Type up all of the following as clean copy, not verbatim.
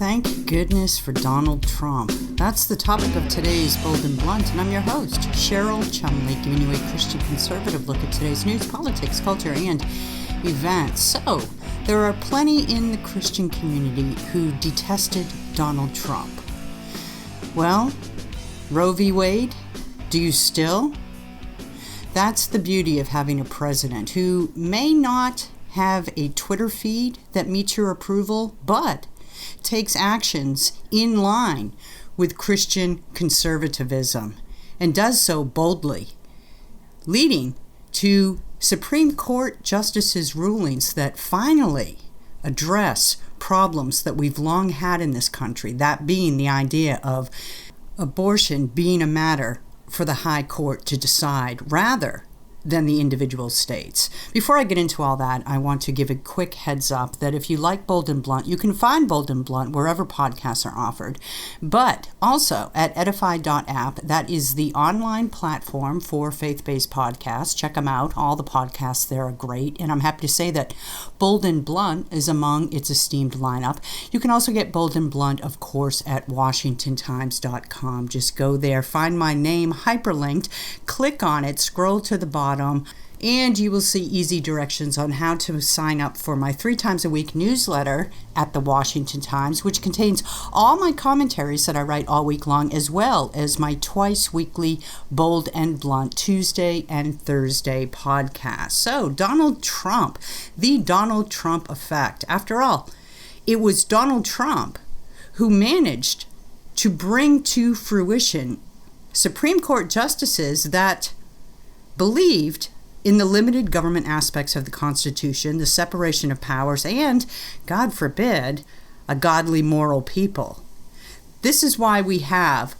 Thank goodness for Donald Trump. That's the topic of today's Bold and Blunt, and I'm your host, Cheryl Chumley, giving you a Christian conservative look at today's news, politics, culture, and events. So, there are plenty in the Christian community who detested Donald Trump. Well, Roe v. Wade, do you still? That's the beauty of having a president who may not have a Twitter feed that meets your approval, but takes actions in line with Christian conservatism and does so boldly, leading to Supreme Court justices' rulings that finally address problems that we've long had in this country, that being the idea of abortion being a matter for the high court to decide rather than the individual states. Before I get into all that, I want to give a quick heads up that if you like Bold and Blunt, you can find Bold and Blunt wherever podcasts are offered, but also at edify.app. That is the online platform for faith-based podcasts. Check them out. All the podcasts there are great, and I'm happy to say that Bold and Blunt is among its esteemed lineup. You can also get Bold and Blunt, of course, at washingtontimes.com. Just go there, find my name hyperlinked, click on it, scroll to the bottom, and you will see easy directions on how to sign up for my 3 times a week newsletter at the Washington Times, which contains all my commentaries that I write all week long, as well as my twice weekly Bold and Blunt Tuesday and Thursday podcast. So, Donald Trump, the Donald Trump effect. After all, it was Donald Trump who managed to bring to fruition Supreme Court justices that believed in the limited government aspects of the Constitution, the separation of powers, and, God forbid, a godly moral people. This is why we have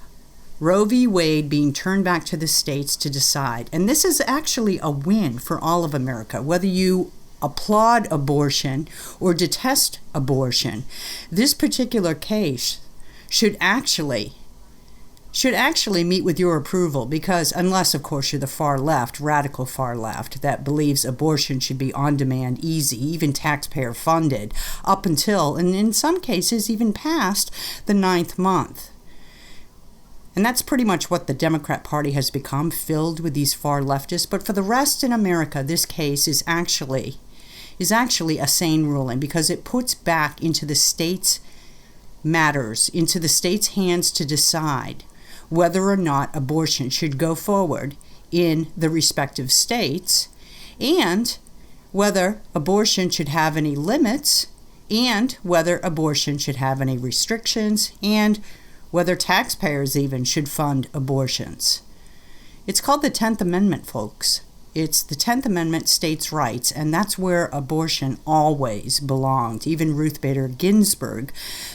Roe v. Wade being turned back to the states to decide. And this is actually a win for all of America, whether you applaud abortion or detest abortion. This particular case should actually meet with your approval, because unless, of course, you're the far left, radical far left, that believes abortion should be on demand, easy, even taxpayer funded, up until, and in some cases, even past the 9th month. And that's pretty much what the Democrat Party has become, filled with these far leftists. But for the rest in America, this case is actually a sane ruling, because it puts back into the state's matters, into the state's hands to decide whether or not abortion should go forward in the respective states, and whether abortion should have any limits, and whether abortion should have any restrictions, and whether taxpayers even should fund abortions. It's called the 10th Amendment, folks. It's the 10th Amendment states' rights, and that's where abortion always belonged. Even Ruth Bader Ginsburg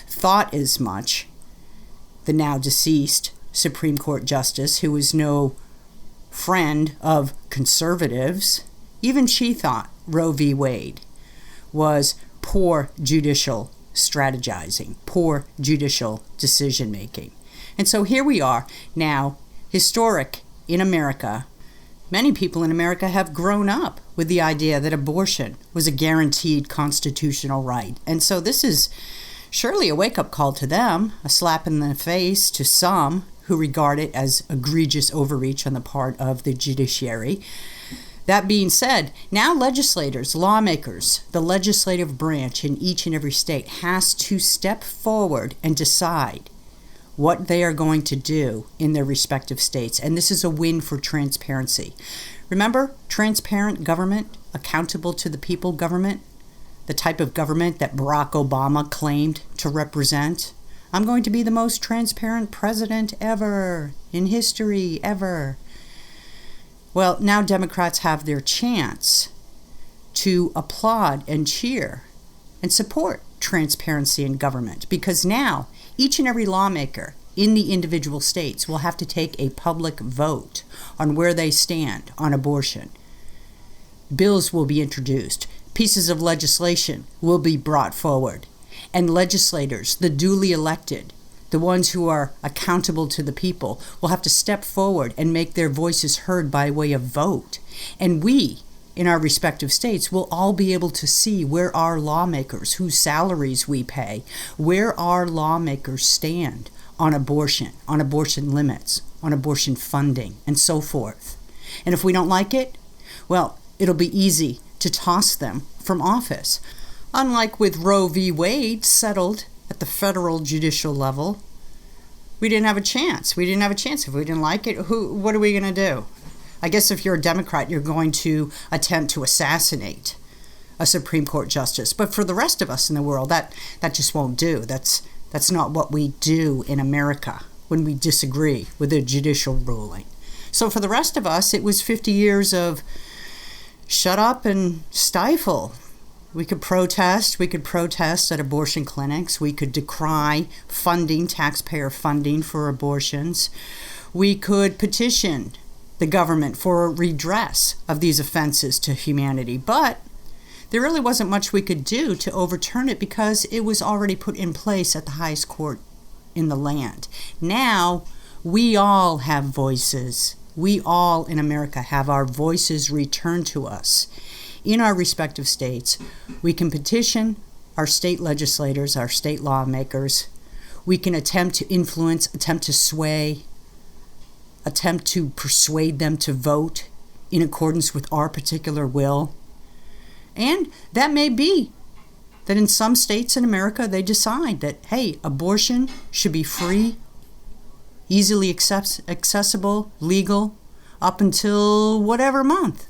thought as much, the now deceased Supreme Court Justice, who was no friend of conservatives. Even she thought Roe v. Wade was poor judicial strategizing, poor judicial decision-making. And so here we are now, historic in America. Many people in America have grown up with the idea that abortion was a guaranteed constitutional right. And so this is surely a wake-up call to them, a slap in the face to some who regard it as egregious overreach on the part of the judiciary. That being said, now legislators, lawmakers, the legislative branch in each and every state has to step forward and decide what they are going to do in their respective states. And this is a win for transparency. Remember, transparent government, accountable to the people government, the type of government that Barack Obama claimed to represent. I'm going to be the most transparent president ever, in history, ever. Well, now Democrats have their chance to applaud and cheer and support transparency in government, because now each and every lawmaker in the individual states will have to take a public vote on where they stand on abortion. Bills will be introduced. Pieces of legislation will be brought forward. And legislators, the duly elected, the ones who are accountable to the people, will have to step forward and make their voices heard by way of vote. And we, in our respective states, we'll all be able to see where our lawmakers, whose salaries we pay, where our lawmakers stand on abortion limits, on abortion funding, and so forth. And if we don't like it, well, it'll be easy to toss them from office. Unlike with Roe v. Wade settled at the federal judicial level, we didn't have a chance. If we didn't like it, what are we going to do? I guess if you're a Democrat, you're going to attempt to assassinate a Supreme Court justice. But for the rest of us in the world, that just won't do. That's not what we do in America when we disagree with a judicial ruling. So for the rest of us, it was 50 years of shut up and stifle. We could protest at abortion clinics. We could decry taxpayer funding for abortions. We could petition the government for redress of these offenses to humanity. But there really wasn't much we could do to overturn it because it was already put in place at the highest court in the land. Now, we all have voices. We all in America have our voices returned to us. In our respective states, we can petition our state legislators, our state lawmakers. We can attempt to influence, attempt to sway, attempt to persuade them to vote in accordance with our particular will. And that may be that in some states in America, they decide that, hey, abortion should be free, easily accessible, legal, up until whatever month.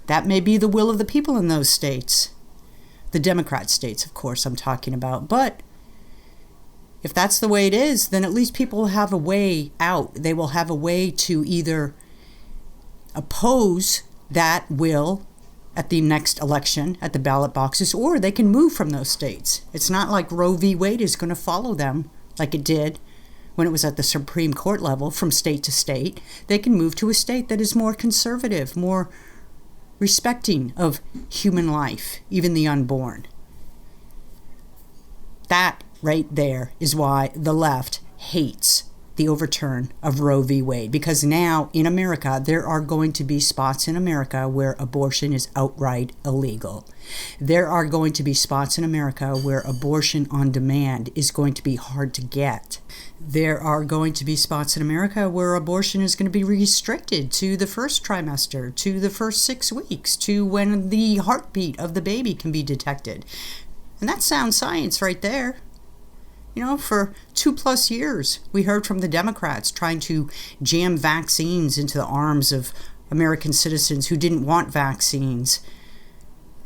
That may be the will of the people in those states. The Democrat states, of course, I'm talking about. But if that's the way it is, then at least people will have a way out. They will have a way to either oppose that will at the next election at the ballot boxes, or they can move from those states. It's not like Roe v. Wade is going to follow them like it did when it was at the Supreme Court level from state to state. They can move to a state that is more conservative, more respecting of human life, even the unborn. That right there is why the left hates the overturn of Roe v. Wade, because now in America, there are going to be spots in America where abortion is outright illegal. There are going to be spots in America where abortion on demand is going to be hard to get. There are going to be spots in America where abortion is going to be restricted to the first trimester, to the first 6 weeks, to when the heartbeat of the baby can be detected. And that's sound science right there. You know, for 2+ years, we heard from the Democrats trying to jam vaccines into the arms of American citizens who didn't want vaccines.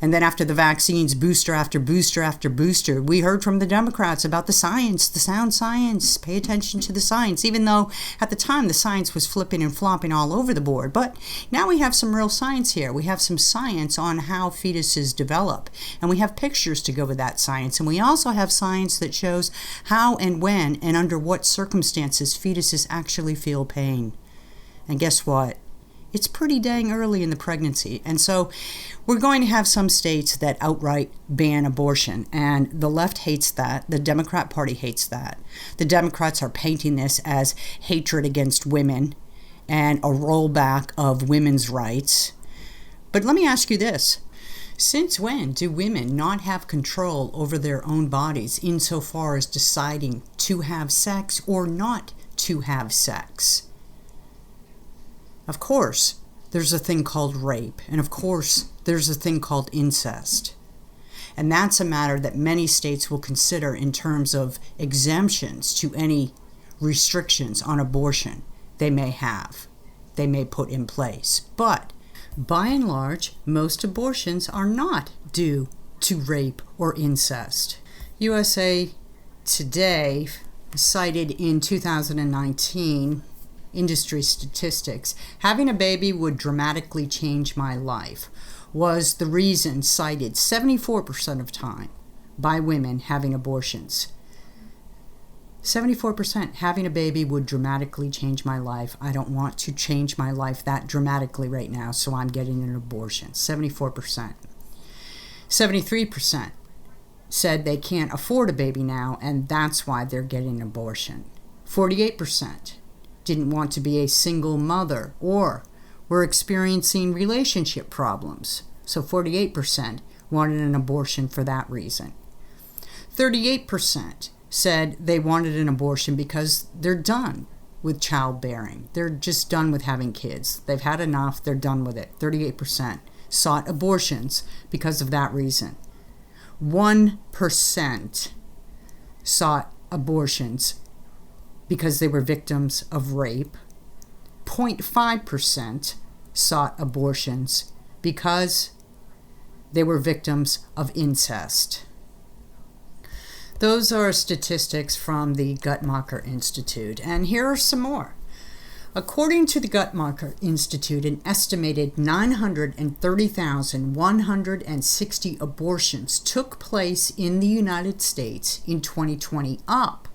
And then after the vaccines, booster after booster after booster, we heard from the Democrats about the science, the sound science. Pay attention to the science, even though at the time the science was flipping and flopping all over the board. But now we have some real science here. We have some science on how fetuses develop. And we have pictures to go with that science. And we also have science that shows how and when and under what circumstances fetuses actually feel pain. And guess what? It's pretty dang early in the pregnancy. And so we're going to have some states that outright ban abortion. And the left hates that. The Democrat Party hates that. The Democrats are painting this as hatred against women and a rollback of women's rights. But let me ask you this. Since when do women not have control over their own bodies insofar as deciding to have sex or not to have sex? Of course, there's a thing called rape, and of course, there's a thing called incest. And that's a matter that many states will consider in terms of exemptions to any restrictions on abortion they may have, they may put in place. But by and large, most abortions are not due to rape or incest. USA Today cited in 2019 industry statistics, having a baby would dramatically change my life, was the reason cited 74% of time by women having abortions. 74% having a baby would dramatically change my life. I don't want to change my life that dramatically right now, so I'm getting an abortion. 74%. 73% said they can't afford a baby now, and that's why they're getting an abortion. 48% didn't want to be a single mother or were experiencing relationship problems. So 48% wanted an abortion for that reason. 38% said they wanted an abortion because they're done with childbearing. They're just done with having kids. They've had enough. They're done with it. 38% sought abortions because of that reason. 1% sought abortions because they were victims of rape. 0.5% sought abortions because they were victims of incest. Those are statistics from the Guttmacher Institute, and here are some more. According to the Guttmacher Institute, an estimated 930,160 abortions took place in the United States in 2020, up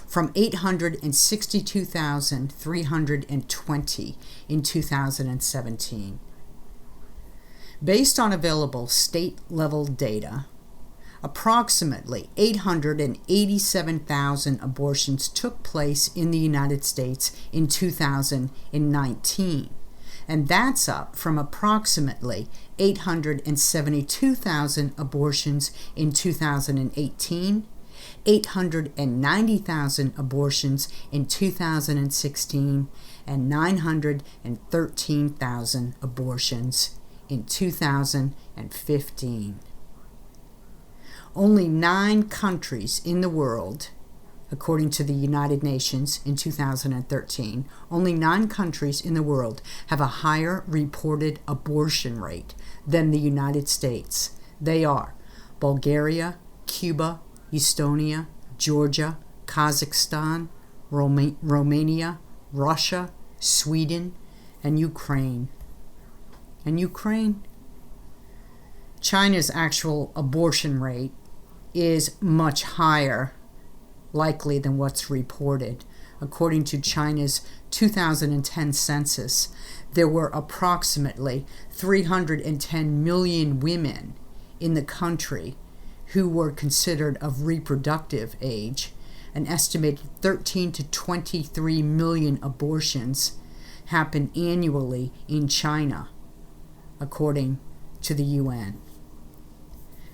from 862,320 in 2017. Based on available state-level data, approximately 887,000 abortions took place in the United States in 2019, and that's up from approximately 872,000 abortions in 2018, 890,000 abortions in 2016, and 913,000 abortions in 2015. Only 9 countries in the world, according to the United Nations in 2013, only 9 countries in the world have a higher reported abortion rate than the United States. They are Bulgaria, Cuba, Estonia, Georgia, Kazakhstan, Romania, Russia, Sweden, and Ukraine. China's actual abortion rate is much higher, likely, than what's reported. According to China's 2010 census, there were approximately 310 million women in the country who were considered of reproductive age. An estimated 13 to 23 million abortions happen annually in China, according to the UN.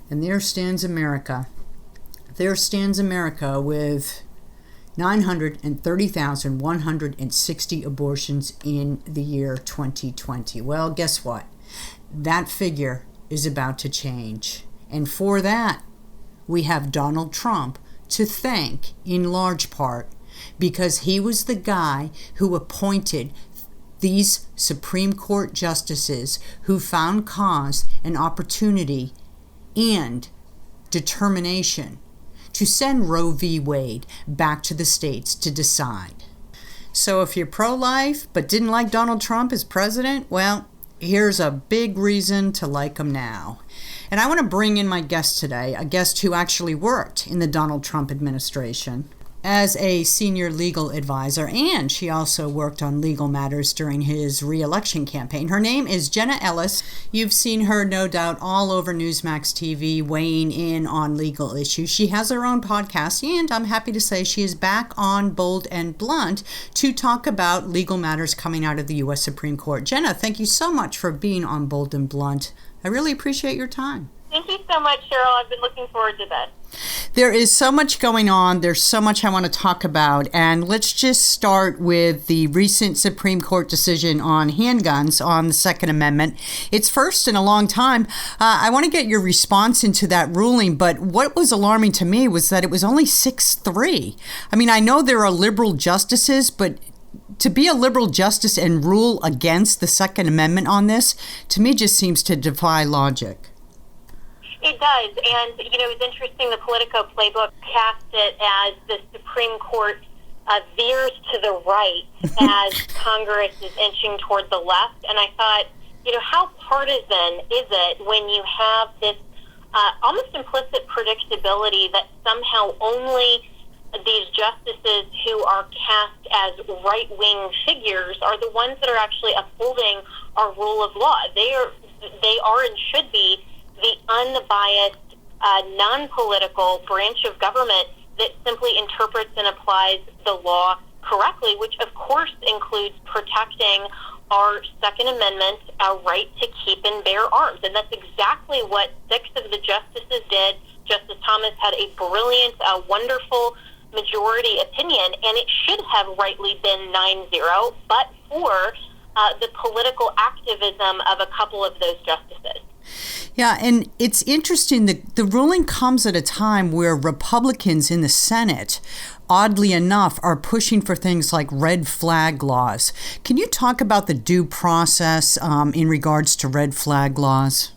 And there stands America. There stands America with 930,160 abortions in the year 2020. Well, guess what? That figure is about to change. And for that, we have Donald Trump to thank in large part, because he was the guy who appointed these Supreme Court justices who found cause and opportunity and determination to send Roe v. Wade back to the states to decide. So if you're pro-life but didn't like Donald Trump as president, well, here's a big reason to like him now. And I want to bring in my guest today, a guest who actually worked in the Donald Trump administration as a senior legal advisor, and she also worked on legal matters during his reelection campaign. Her name is Jenna Ellis. You've seen her, no doubt, all over Newsmax TV weighing in on legal issues. She has her own podcast, and I'm happy to say she is back on Bold and Blunt to talk about legal matters coming out of the U.S. Supreme Court. Jenna, thank you so much for being on Bold and Blunt. I really appreciate your time. Thank you so much, Cheryl. I've been looking forward to this. There is so much going on. There's so much I want to talk about. And let's just start with the recent Supreme Court decision on handguns on the Second Amendment. It's first in a long time. I want to get your response into that ruling. But what was alarming to me was that it was only 6-3. I mean, I know there are liberal justices, but to be a liberal justice and rule against the Second Amendment on this, to me, just seems to defy logic. It does, and, it's interesting, the Politico playbook cast it as the Supreme Court veers to the right as Congress is inching toward the left, and I thought, how partisan is it when you have this almost implicit predictability that somehow only these justices who are cast as right-wing figures are the ones that are actually upholding our rule of law. They are and should be the unbiased, non-political branch of government that simply interprets and applies the law correctly, which of course includes protecting our Second Amendment right to keep and bear arms. And that's exactly what 6 of the justices did. Justice Thomas had a brilliant, wonderful majority opinion, and it should have rightly been 9-0, but for the political activism of a couple of those justices. Yeah, and it's interesting that the ruling comes at a time where Republicans in the Senate, oddly enough, are pushing for things like red flag laws. Can you talk about the due process in regards to red flag laws?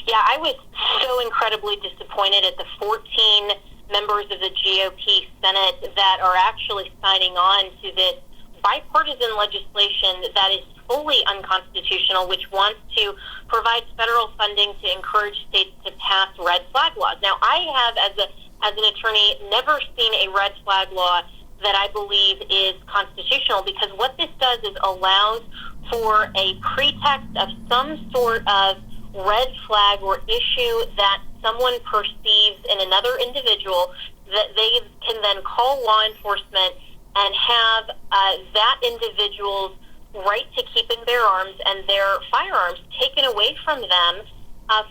Yeah, I was so incredibly disappointed at the 14 members of the GOP Senate that are actually signing on to this bipartisan legislation that is fully unconstitutional, which wants to provide federal funding to encourage states to pass red flag laws. Now, I have, as an attorney, never seen a red flag law that I believe is constitutional, because what this does is allows for a pretext of some sort of red flag or issue that someone perceives in another individual, that they can then call law enforcement and have that individual's right to keep and bear arms and their firearms taken away from them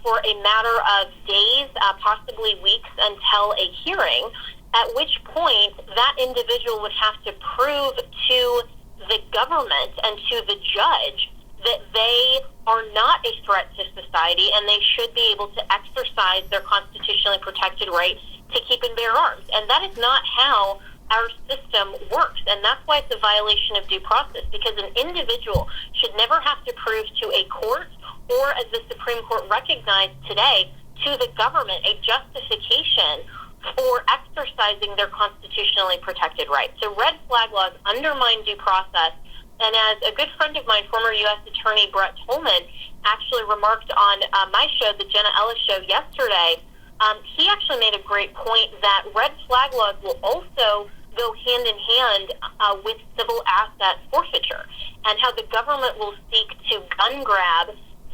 for a matter of days, possibly weeks, until a hearing, at which point that individual would have to prove to the government and to the judge that they are not a threat to society and they should be able to exercise their constitutionally protected right to keep and bear arms. And that is not how our system works, and that's why it's a violation of due process, because an individual should never have to prove to a court, or as the Supreme Court recognized today, to the government, a justification for exercising their constitutionally protected rights. So red flag laws undermine due process, and as a good friend of mine, former U.S. Attorney Brett Tolman, actually remarked on my show, the Jenna Ellis show, yesterday, he actually made a great point that red flag laws will also go hand in hand with civil asset forfeiture, and how the government will seek to gun grab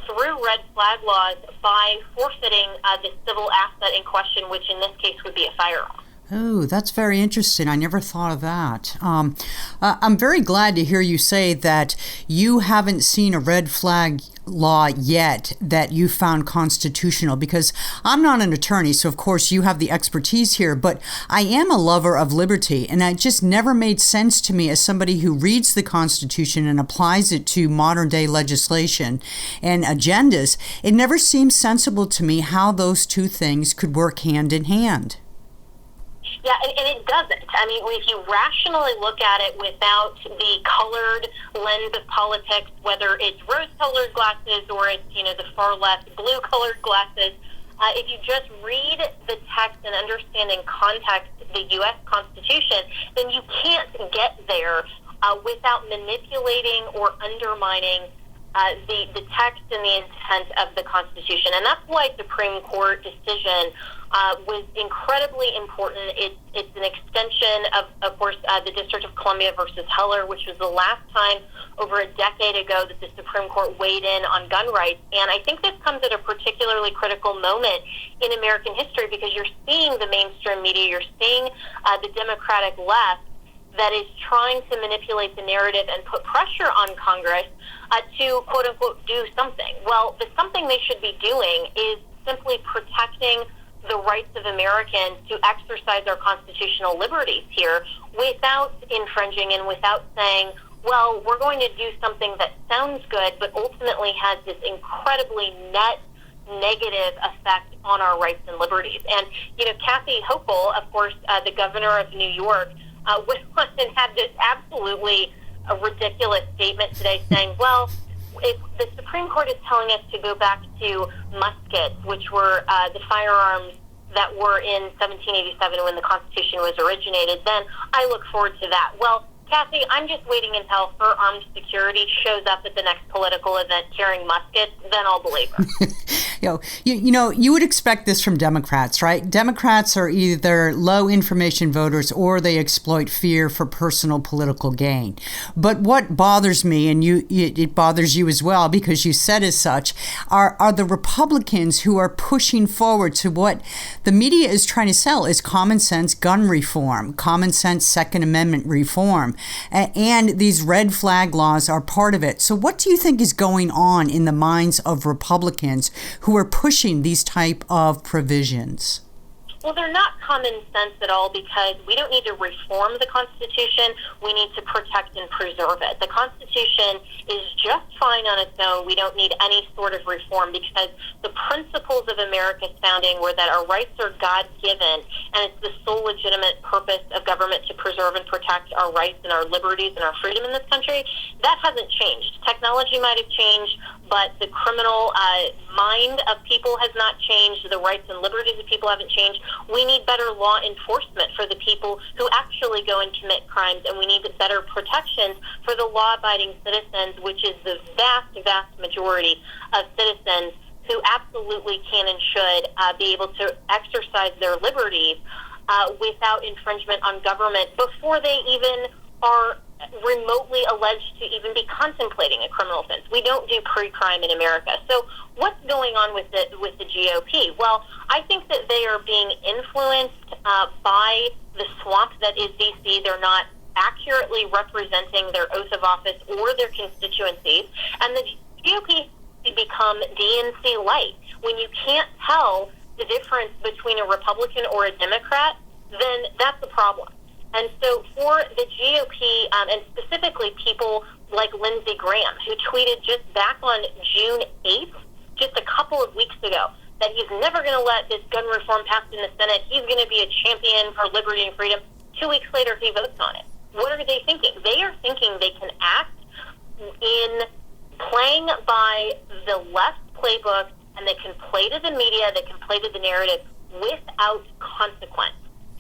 through red flag laws by forfeiting the civil asset in question, which in this case would be a firearm. Oh, that's very interesting. I never thought of that. I'm very glad to hear you say that you haven't seen a red flag law yet that you found constitutional, because I'm not an attorney, so of course you have the expertise here, but I am a lover of liberty, and it just never made sense to me as somebody who reads the Constitution and applies it to modern day legislation and agendas. It never seemed sensible to me how those two things could work hand in hand. Yeah, and it doesn't. I mean, if you rationally look at it without the colored lens of politics, whether it's rose-colored glasses or it's, the far left blue-colored glasses, if you just read the text and understand in context the U.S. Constitution, then you can't get there without manipulating or undermining the text and the intent of the Constitution. And that's why Supreme Court decision was incredibly important. It's an extension of course, the District of Columbia versus Heller, which was the last time over a decade ago that the Supreme Court weighed in on gun rights. And I think this comes at a particularly critical moment in American history, because you're seeing the mainstream media, you're seeing the Democratic left that is trying to manipulate the narrative and put pressure on Congress to, quote-unquote, do something. Well, the something they should be doing is simply protecting the rights of Americans to exercise our constitutional liberties here without infringing and without saying, well, we're going to do something that sounds good but ultimately has this incredibly net negative effect on our rights and liberties. And, Kathy Hochul, of course, the governor of New York, went on and had this absolutely ridiculous statement today saying, well, if the Supreme Court is telling us to go back to muskets, which were the firearms that were in 1787 when the Constitution was originated, then I look forward to that. Well, Kathy, I'm just waiting until her armed security shows up at the next political event carrying muskets, then I'll believe her. You would expect this from Democrats, right? Democrats are either low information voters or they exploit fear for personal political gain. But what bothers me, and it bothers you as well because you said as such, are the Republicans who are pushing forward to what the media is trying to sell is common sense gun reform, common sense Second Amendment reform, and these red flag laws are part of it. So what do you think is going on in the minds of Republicans who are pushing these type of provisions? Well, they're not common sense at all because we don't need to reform the Constitution. We need to protect and preserve it. The Constitution is just fine on its own. We don't need any sort of reform because the principles of America's founding were that our rights are God-given, and it's the sole legitimate purpose of government to preserve and protect our rights and our liberties and our freedom in this country. That hasn't changed. Technology might have changed, but the criminal mind of people has not changed. The rights and liberties of people haven't changed. We need better law enforcement for the people who actually go and commit crimes, and we need better protections for the law-abiding citizens, which is the vast, vast majority of citizens who absolutely can and should be able to exercise their liberties without infringement on government before they even are remotely alleged to even be contemplating a criminal offense. We don't do pre-crime in America. So what's going on with the GOP? Well, I think that they are being influenced by the swamp that is D.C. They're not accurately representing their oath of office or their constituencies. And the GOP has become DNC light. When you can't tell the difference between a Republican or a Democrat, then that's a problem. And so for the GOP, and specifically people like Lindsey Graham, who tweeted just back on June 8th, just a couple of weeks ago, that he's never going to let this gun reform pass in the Senate. He's going to be a champion for liberty and freedom. 2 weeks later, he votes on it. What are they thinking? They are thinking they can act in playing by the left playbook, and they can play to the media, they can play to the narrative without consequence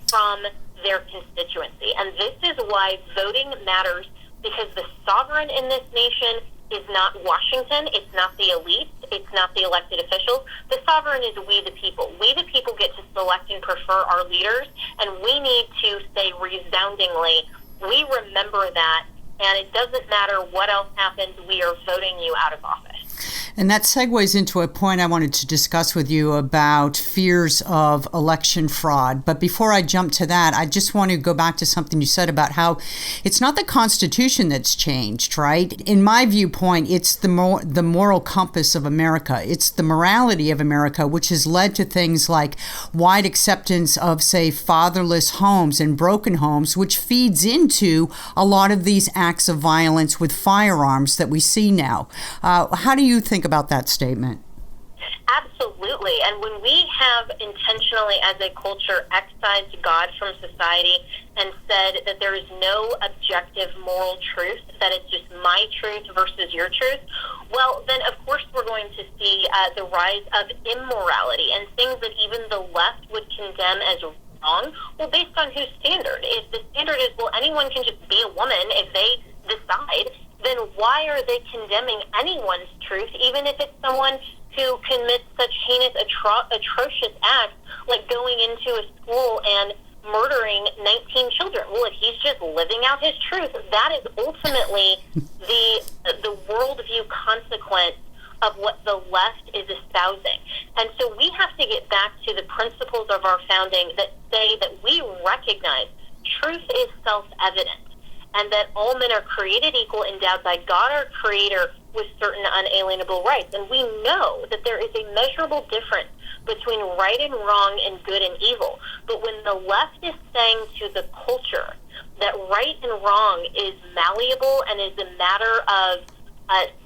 from their constituency. And this is why voting matters, because the sovereign in this nation is not Washington, it's not the elite, it's not the elected officials. The sovereign is we the people. We the people get to select and prefer our leaders, and we need to say resoundingly, we remember that, and it doesn't matter what else happens, we are voting you out of office. And that segues into a point I wanted to discuss with you about fears of election fraud. But before I jump to that, I just want to go back to something you said about how it's not the Constitution that's changed, right? In my viewpoint, it's the moral compass of America. It's the morality of America, which has led to things like wide acceptance of, say, fatherless homes and broken homes, which feeds into a lot of these acts of violence with firearms that we see now. How do you think about that statement? Absolutely. And when we have intentionally, as a culture, excised God from society and said that there is no objective moral truth, that it's just my truth versus your truth, well, then of course we're going to see the rise of immorality and things that even the left would condemn as wrong. Well, based on whose standard? If the standard is, well, anyone can just be a woman if they decide, then why are they condemning anyone's truth, even if it's someone who commits such heinous, atrocious acts like going into a school and murdering 19 children? Well, if he's just living out his truth, that is ultimately the worldview consequence of what the left is espousing. And so we have to get back to the principles of our founding that say that we recognize truth is self-evident, and that all men are created equal, endowed by God our Creator with certain unalienable rights. And we know that there is a measurable difference between right and wrong and good and evil. But when the left is saying to the culture that right and wrong is malleable and is a matter of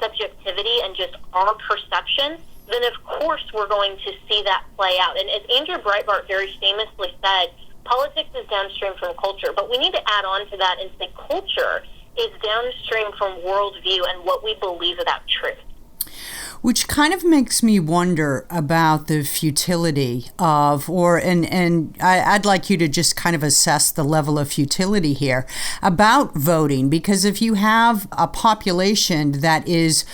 subjectivity and just our perception, then of course we're going to see that play out. And as Andrew Breitbart very famously said, politics is downstream from culture, but we need to add on to that and say culture is downstream from worldview and what we believe about truth. Which kind of makes me wonder about the futility of, I'd like you to just kind of assess the level of futility here about voting, because if you have a population that is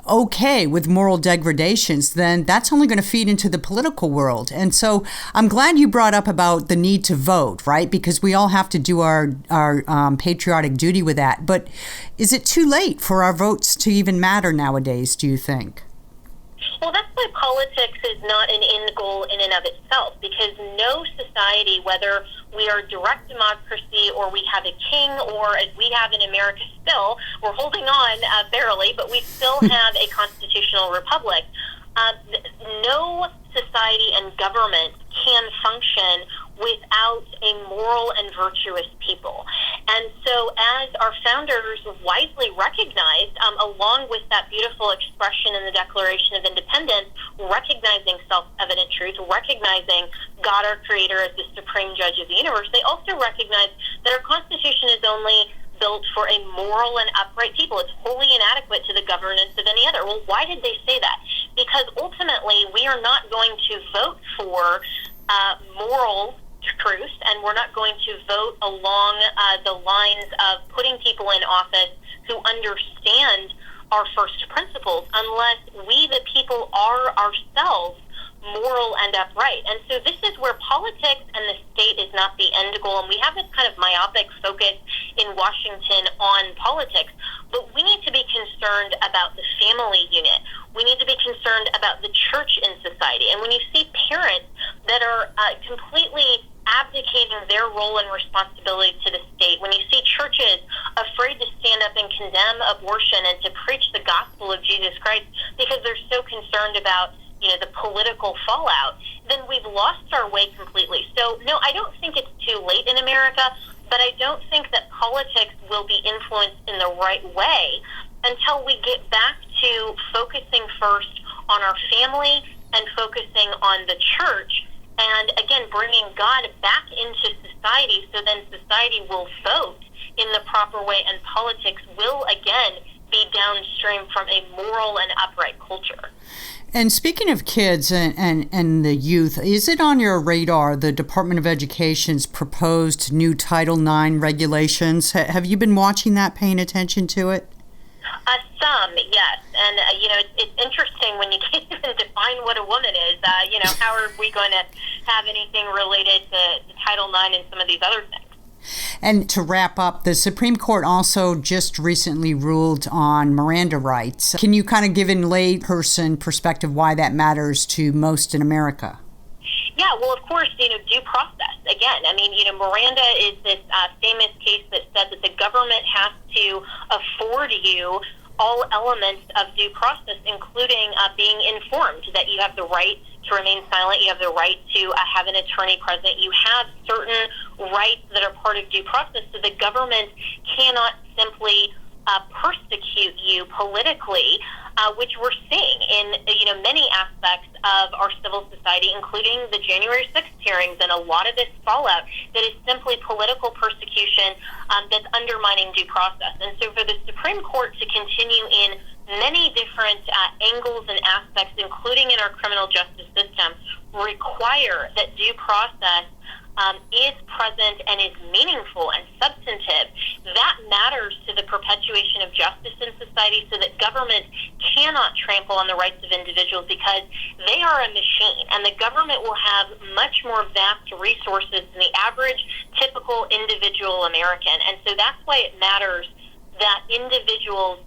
okay with moral degradations, then that's only going to feed into the political world. And so I'm glad you brought up about the need to vote, right? Because we all have to do our patriotic duty with that. But is it too late for our votes to even matter nowadays, do you think? Well, that's why politics is not an end goal in and of itself, because no society, whether we are direct democracy or we have a king, or as we have in America still, we're holding on barely, but we still have a constitutional republic. No society and government can function without a moral and virtuous people. And so as our founders wisely recognized, along with that beautiful expression in the Declaration of Independence, recognizing self-evident truth, recognizing God our Creator as the supreme judge of the universe, they also recognize that our Constitution is only built for a moral and upright people. It's wholly inadequate to the governance of any other. Well, why did they say that? Because ultimately we are not going to vote for moral truth, and we're not going to vote along the lines of putting people in office who understand our first principles unless we, the people, are ourselves moral and upright. And so this is where politics and the state is not the end goal. And we have this kind of myopic focus in Washington on politics, but we need to be concerned about the family unit. We need to be concerned about the church in society. And when you see parents that are completely abdicating their role and responsibility to the state, when you see churches afraid to stand up and condemn abortion and to preach the gospel of Jesus Christ because they're so concerned about the political fallout, then we've lost our way completely. So, no, I don't think it's too late in America, but I don't think that politics will be influenced in the right way until we get back to focusing first on our family and focusing on the church, and again, bringing God back into society, so then society will vote in the proper way, and politics will again be downstream from a moral and upright culture. And speaking of kids and the youth, is it on your radar, the Department of Education's proposed new Title IX regulations? Have you been watching that, paying attention to it? Some, yes. And, it's interesting when you can't even define what a woman is. How are we going to have anything related to Title IX and some of these other things? And to wrap up, the Supreme Court also just recently ruled on Miranda rights. Can you kind of give in layperson perspective why that matters to most in America? Yeah, well, of course, due process. Again, Miranda is this famous case that said that the government has to afford you all elements of due process, including being informed that you have the right to remain silent, you have the right to have an attorney present, you have certain rights that are part of due process, so the government cannot simply persecute you politically, which we're seeing in many aspects of our civil society, including the January 6th hearings and a lot of this fallout that is simply political persecution that's undermining due process. And so for the Supreme Court to continue in many different angles and aspects, including in our criminal justice system, require that due process is present and is meaningful and substantive, that matters to the perpetuation of justice in society, so that government cannot trample on the rights of individuals, because they are a machine, and the government will have much more vast resources than the average typical individual American. And so that's why it matters that individuals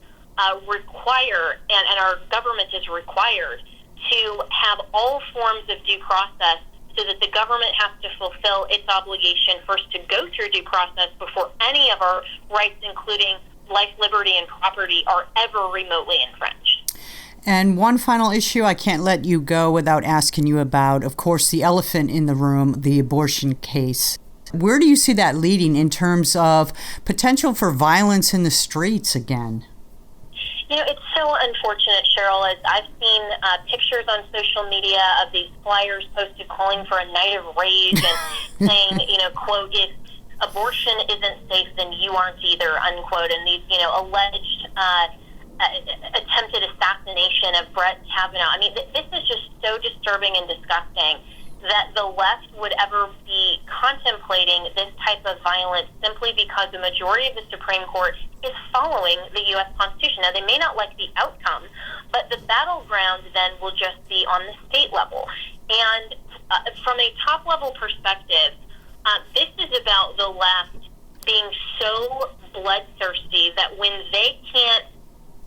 require, and our government is required to have all forms of due process, so that the government has to fulfill its obligation first to go through due process before any of our rights, including life, liberty, and property, are ever remotely infringed. And one final issue I can't let you go without asking you about, of course, the elephant in the room, the abortion case. Where do you see that leading in terms of potential for violence in the streets again? It's so unfortunate, Cheryl, as I've seen pictures on social media of these flyers posted calling for a night of rage and saying, quote, if abortion isn't safe, then you aren't either, unquote, and these, alleged attempted assassination of Brett Kavanaugh. This is just so disturbing and disgusting that the left would ever be contemplating this type of violence simply because the majority of the Supreme Court is following the U.S. Constitution. Now, they may not like the outcome But the battleground then will just be on the state level. And from a top-level perspective, this is about the left being so bloodthirsty that when they can't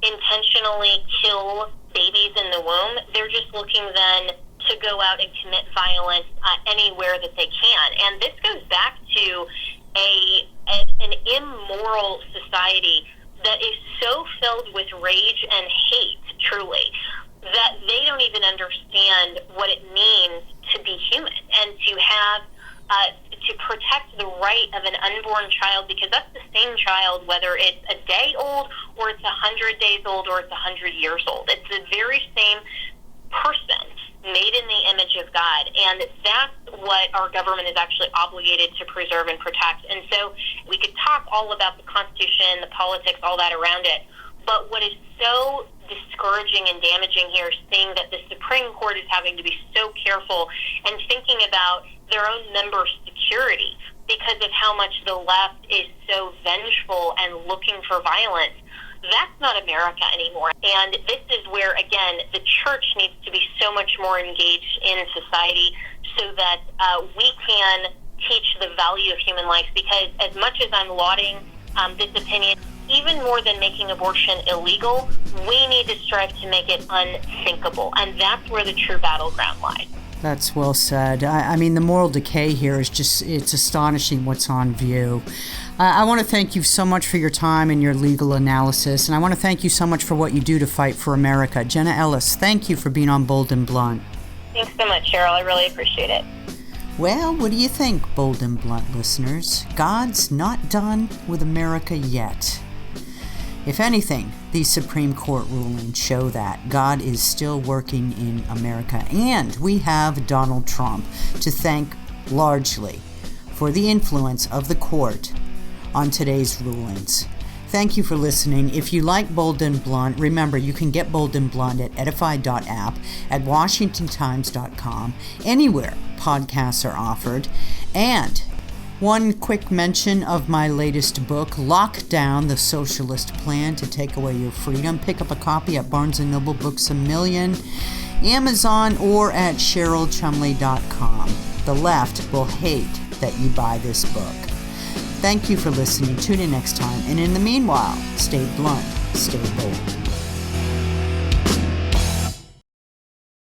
intentionally kill babies in the womb, they're just looking then to go out and commit violence anywhere that they can. And this goes back to an immoral society that is so filled with rage and hate, truly, that they don't even understand what it means to be human and to have to protect the right of an unborn child, because that's the same child whether it's a day old or it's 100 days old or it's 100 years old. It's the very same person made in the image of God, and that's what our government is actually obligated to preserve and protect. And so we could talk all about the Constitution, the politics, all that around it, but what is so discouraging and damaging here is seeing that the Supreme Court is having to be so careful and thinking about their own members' security because of how much the left is so vengeful and looking for violence. That's not America anymore. And this is where, again, the church needs to be so much more engaged in society so that we can teach the value of human life. Because as much as I'm lauding this opinion, even more than making abortion illegal, we need to strive to make it unthinkable. And that's where the true battleground lies. That's well said. I mean, the moral decay here is just, it's astonishing what's on view. I want to thank you so much for your time and your legal analysis, and I want to thank you so much for what you do to fight for America. Jenna Ellis, thank you for being on Bold and Blunt. Thanks so much, Cheryl. I really appreciate it. Well, what do you think, Bold and Blunt listeners? God's not done with America yet. If anything, these Supreme Court rulings show that God is still working in America, and we have Donald Trump to thank largely for the influence of the court on today's rulings. Thank you for listening. If you like Bold and Blunt, remember you can get Bold and Blunt at edify.app, at washingtontimes.com, anywhere podcasts are offered. And one quick mention of my latest book, Lock Down the Socialist Plan to Take Away Your Freedom. Pick up a copy at Barnes & Noble Books A Million, Amazon, or at CherylChumley.com. The left will hate that you buy this book. Thank you for listening. Tune in next time. And in the meanwhile, stay blunt, stay bold.